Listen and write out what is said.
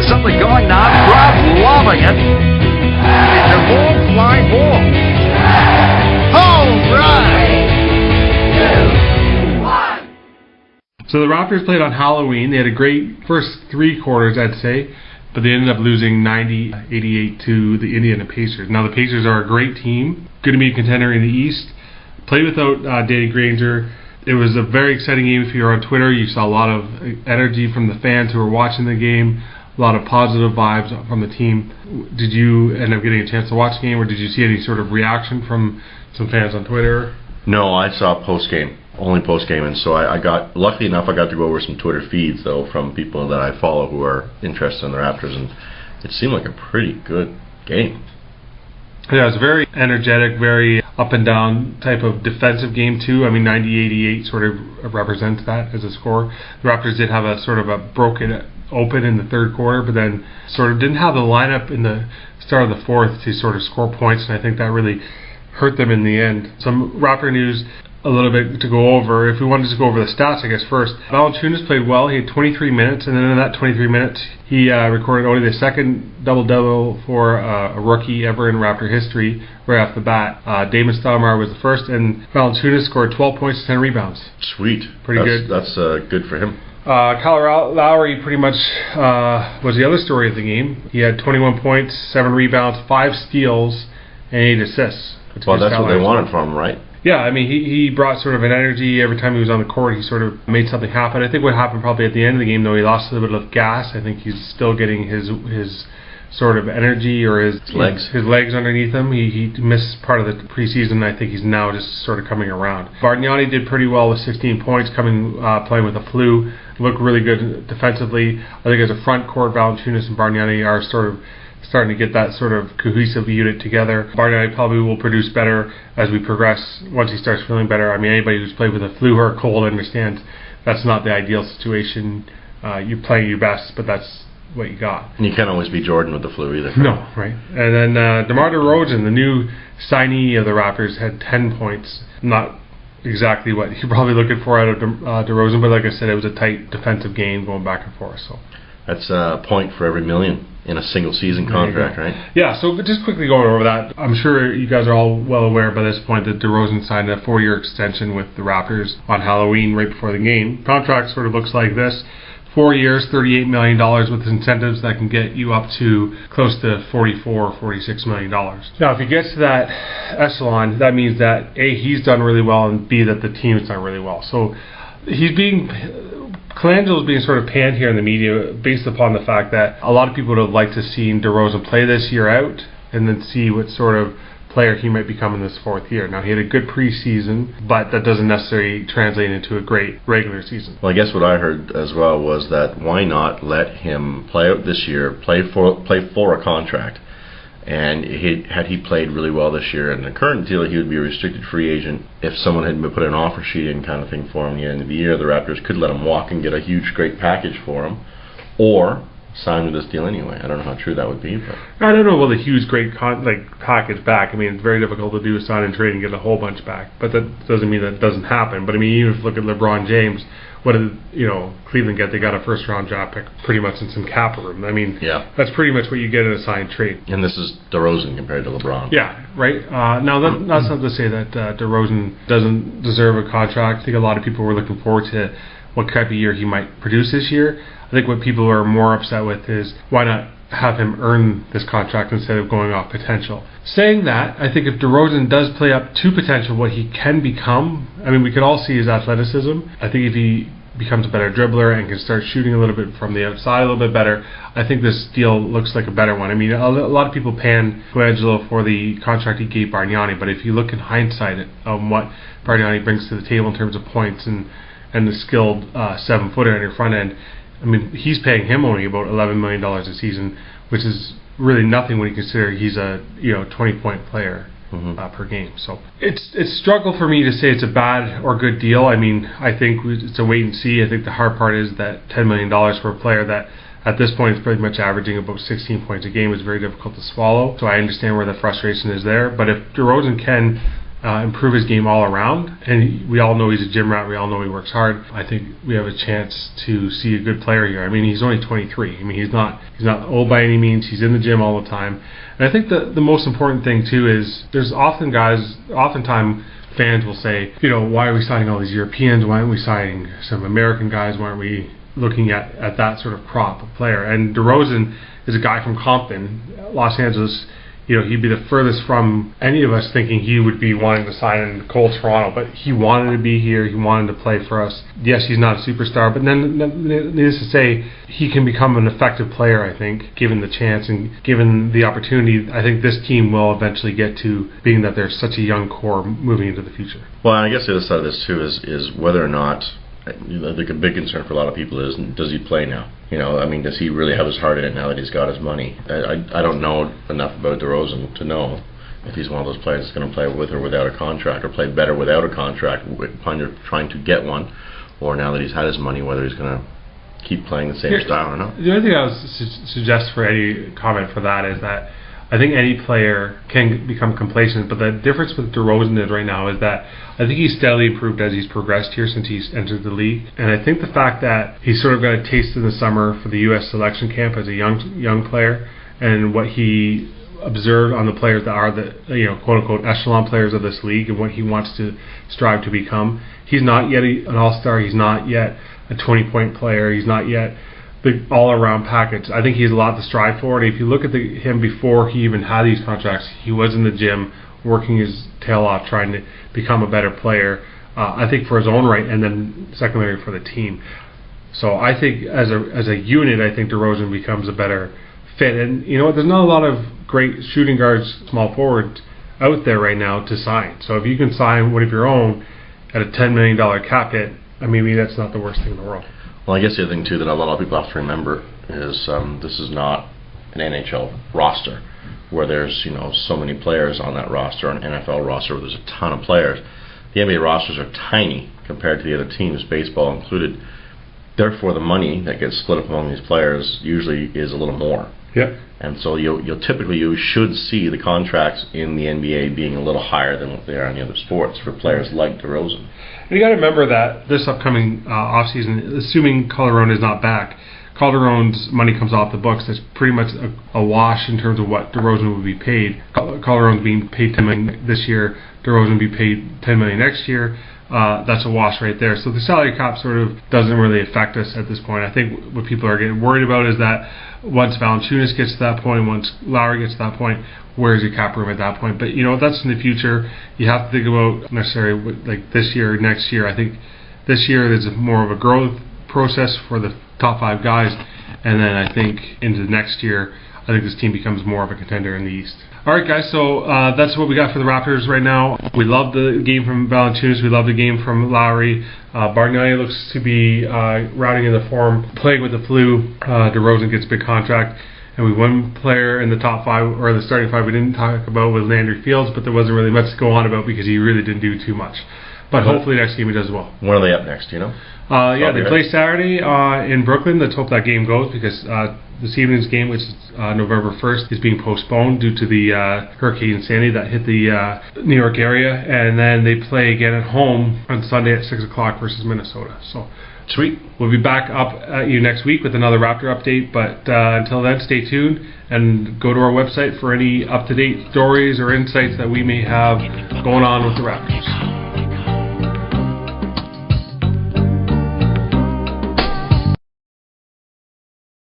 There's something going on. Crowd loving it. It's a ball, fly ball. Home run! 3, 2, 1. So the Raptors played on Halloween. They had a great first 3 quarters, I'd say, but they ended up losing 90-88 to the Indiana Pacers. Now the Pacers are a great team, going to be a contender in the East. Played without Danny Granger. It was a very exciting game. If you're on Twitter, you saw a lot of energy from the fans who were watching the game, a lot of positive vibes from the team. Did you end up getting a chance to watch the game, or did you see any sort of reaction from some fans on Twitter? No, I saw post-game, only post-game, and so I got, luckily enough, I got to go over some Twitter feeds, though, from people that I follow who are interested in the Raptors, and it seemed like a pretty good game. Yeah, it was very energetic, very up and down type of defensive game too. I mean, 90-88 sort of represents that as a score. The Raptors did have a sort of a broken open in the third quarter, but then sort of didn't have the lineup in the start of the fourth to sort of score points, and I think that really hurt them in the end. Some Raptor news a little bit to go over. If we wanted to go over the stats, I guess first, Valanciunas played well. He had 23 minutes, and then in that 23 minutes, he recorded only the second double-double for a rookie ever in Raptor history right off the bat. Damon Stoudemire was the first, and Valanciunas scored 12 points and 10 rebounds. Sweet. Good. That's good for him. Kyle Lowry pretty much was the other story of the game. He had 21 points, 7 rebounds, 5 steals, and 8 assists. Well, that's what they wanted from him, right? Yeah, I mean, he brought sort of an energy every time he was on the court. He sort of made something happen. I think what happened probably at the end of the game, though, he lost a little bit of gas. I think he's still getting his sort of energy or his legs underneath him. He missed part of the preseason. I think he's now just sort of coming around. Bargnani did pretty well with 16 points, playing with the flu. Looked really good defensively. I think as a front court, Valanciunas and Bargnani are sort of starting to get that sort of cohesive unit together. Bargnani probably will produce better as we progress once he starts feeling better. I mean, anybody who's played with a flu or a cold understands that's not the ideal situation. You're playing your best, but that's what you got. And you can't always be Jordan with the flu either. No, right. And then DeMar DeRozan, the new signee of the Raptors, had 10 points. Not exactly what you're probably looking for out of DeRozan, but like I said, it was a tight defensive game going back and forth. So that's a point for every million in a single season contract, right? Yeah, so just quickly going over that, I'm sure you guys are all well aware by this point that DeRozan signed a 4-year extension with the Raptors on Halloween right before the game. Contract sort of looks like this. 4 years, $38 million with incentives that can get you up to close to $44 or $46 million. Now, if he gets to that echelon, that means that A, he's done really well, and B, that the team's done really well. So Colangelo's being sort of panned here in the media based upon the fact that a lot of people would have liked to see DeRozan play this year out and then see what sort of player he might become in this 4th year. Now, he had a good preseason, but that doesn't necessarily translate into a great regular season. Well, I guess what I heard as well was that why not let him play out this year, play for a contract, and had he played really well this year in the current deal, he would be a restricted free agent. If someone had put an offer sheet in kind of thing for him at the end of the year, the Raptors could let him walk and get a huge, great package for him, or sign with this deal anyway. I don't know how true that would be, but I don't know about the huge, great package back. I mean, it's very difficult to do a sign and trade and get a whole bunch back, but that doesn't mean that it doesn't happen. But I mean, even if you look at LeBron James, what did Cleveland get? They got a 1st-round draft pick, pretty much in some cap room. I mean, yeah, that's pretty much what you get in a signed trade. And this is DeRozan compared to LeBron. Yeah, right. Now that's not to say that DeRozan doesn't deserve a contract. I think a lot of people were looking forward to what type of year he might produce this year. I think what people are more upset with is why not have him earn this contract instead of going off potential. Saying that, I think if DeRozan does play up to potential, what he can become, I mean, we can all see his athleticism. I think if he becomes a better dribbler and can start shooting a little bit from the outside a little bit better, I think this deal looks like a better one. I mean, a lot of people pan Colangelo for the contract he gave Bargnani, but if you look in hindsight at what Bargnani brings to the table in terms of points and the skilled 7-footer on your front end, I mean, he's paying him only about $11 million a season, which is really nothing when you consider he's a 20-point player per game. So it's struggle for me to say it's a bad or good deal. I mean, I think it's a wait and see. I think the hard part is that $10 million for a player that at this point is pretty much averaging about 16 points a game is very difficult to swallow. So I understand where the frustration is there. But if DeRozan can improve his game all around. And we all know he's a gym rat. We all know he works hard. I think we have a chance to see a good player here. I mean, he's only 23. I mean, he's not old by any means. He's in the gym all the time. And I think the most important thing too is there's oftentimes fans will say, why are we signing all these Europeans? Why aren't we signing some American guys? Why aren't we looking at that sort of crop of player? And DeRozan is a guy from Compton, Los Angeles. He'd be the furthest from any of us thinking he would be wanting to sign in cold Toronto, but he wanted to be here. He wanted to play for us. Yes, he's not a superstar, but then needless to say, he can become an effective player, I think, given the chance and given the opportunity. I think this team will eventually get to being that they're such a young core moving into the future. Well, I guess the other side of this too is whether or not, I think a big concern for a lot of people is, does he play now? Does he really have his heart in it now that he's got his money? I don't know enough about DeRozan to know if he's one of those players that's going to play with or without a contract, or play better without a contract, trying to get one, or now that he's had his money, whether he's going to keep playing the same style or not. The only thing I would suggest for any comment for that is that I think any player can become complacent, but the difference with DeRozan is right now is that I think he's steadily improved as he's progressed here since he's entered the league. And I think the fact that he sort of got a taste in the summer for the U.S. selection camp as a young player, and what he observed on the players that are the quote-unquote echelon players of this league and what he wants to strive to become. He's not yet an all-star. He's not yet a 20-point player. He's not yet the all-around package. I think he has a lot to strive for, and if you look at him before he even had these contracts, he was in the gym working his tail off trying to become a better player, I think for his own right, and then secondary for the team. So I think as a unit, I think DeRozan becomes a better fit. And there's not a lot of great shooting guards, small forwards out there right now to sign. So if you can sign one of your own at a $10 million cap hit, maybe that's not the worst thing in the world. Well, I guess the other thing too that a lot of people have to remember is this is not an NHL roster where there's so many players on that roster, an NFL roster where there's a ton of players. The NBA rosters are tiny compared to the other teams, baseball included. Therefore, the money that gets split up among these players usually is a little more. Yep. And so you should see the contracts in the NBA being a little higher than what they are in the other sports for players like DeRozan. And you got to remember that this upcoming offseason, assuming Calderon is not back, Calderon's money comes off the books. That's pretty much a wash in terms of what DeRozan would be paid. Calderon's being paid $10 million this year. DeRozan will be paid $10 million next year. That's a wash right there. So the salary cap sort of doesn't really affect us at this point. I think what people are getting worried about is that once Valanciunas gets to that point, once Lowry gets to that point, where's your cap room at that point? But that's in the future. You have to think about necessarily like this year, next year. I think this year there's more of a growth process for the top 5 guys, and then I think into the next year, I think this team becomes more of a contender in the East. Alright guys, so that's what we got for the Raptors right now. We love the game from Valanciunas, we love the game from Lowry. Bargnani looks to be routing in the form, playing with the flu. DeRozan gets a big contract. And we one player in the top 5, or the starting 5 we didn't talk about was Landry Fields, but there wasn't really much to go on about because he really didn't do too much. But hopefully next game he does well. When are they up next, do you know? They play Saturday in Brooklyn. Let's hope that game goes, because this evening's game, which is November 1st, is being postponed due to the Hurricane Sandy that hit the New York area. And then they play again at home on Sunday at 6 o'clock versus Minnesota. So sweet. We'll be back up at you next week with another Raptor update. But until then, stay tuned and go to our website for any up-to-date stories or insights that we may have going on with the Raptors.